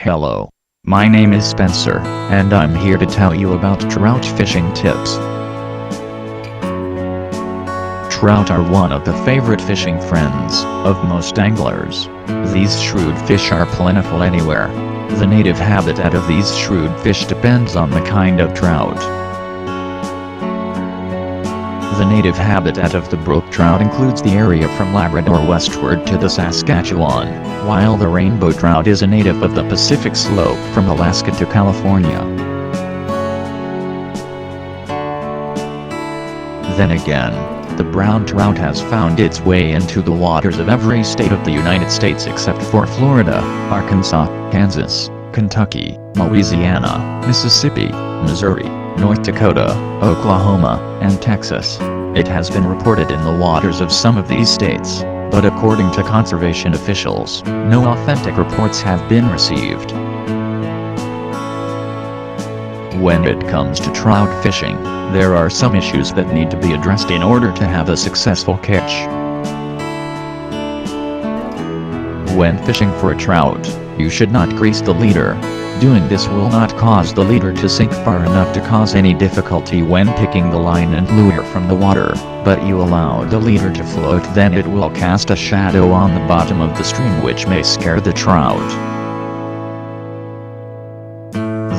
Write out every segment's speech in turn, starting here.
Hello. My name is Spencer, and I'm here to tell you about trout fishing tips. Trout are one of the favorite fishing friends of most anglers. These shrewd fish are plentiful anywhere. The native habitat of these shrewd fish depends on the kind of trout. The native habitat of the brook trout includes the area from Labrador westward to the Saskatchewan, while the rainbow trout is a native of the Pacific slope from Alaska to California. Then again, the brown trout has found its way into the waters of every state of the United States except for Florida, Arkansas, Kansas, Kentucky, Louisiana, Mississippi, Missouri, North Dakota, Oklahoma, and Texas. It has been reported in the waters of some of these states, but according to conservation officials, no authentic reports have been received. When it comes to trout fishing, there are some issues that need to be addressed in order to have a successful catch. When fishing for a trout, you should not grease the leader. Doing this will not cause the leader to sink far enough to cause any difficulty when picking the line and lure from the water, but you allow the leader to float, then it will cast a shadow on the bottom of the stream which may scare the trout.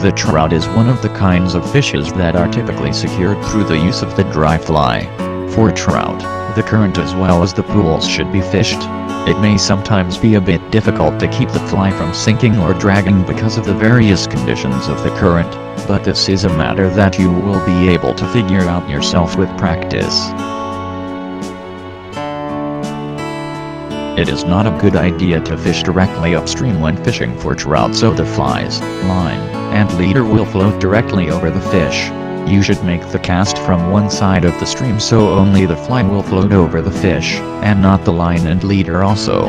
The trout is one of the kinds of fishes that are typically secured through the use of the dry fly. For trout, the current as well as the pools should be fished. It may sometimes be a bit difficult to keep the fly from sinking or dragging because of the various conditions of the current, but this is a matter that you will be able to figure out yourself with practice. It is not a good idea to fish directly upstream when fishing for trout, so the flies, line, and leader will float directly over the fish. You should make the cast from one side of the stream so only the fly will float over the fish, and not the line and leader also.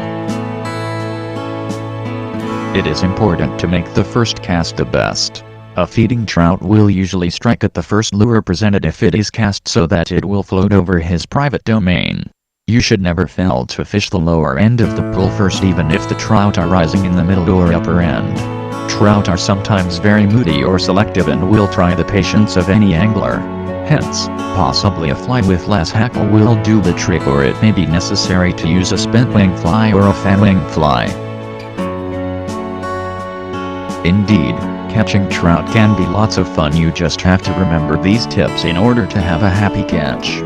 It is important to make the first cast the best. A feeding trout will usually strike at the first lure presented if it is cast so that it will float over his private domain. You should never fail to fish the lower end of the pool first, even if the trout are rising in the middle or upper end. Trout are sometimes very moody or selective and will try the patience of any angler. Hence, possibly a fly with less hackle will do the trick, or it may be necessary to use a spent wing fly or a fan wing fly. Indeed, catching trout can be lots of fun. You just have to remember these tips in order to have a happy catch.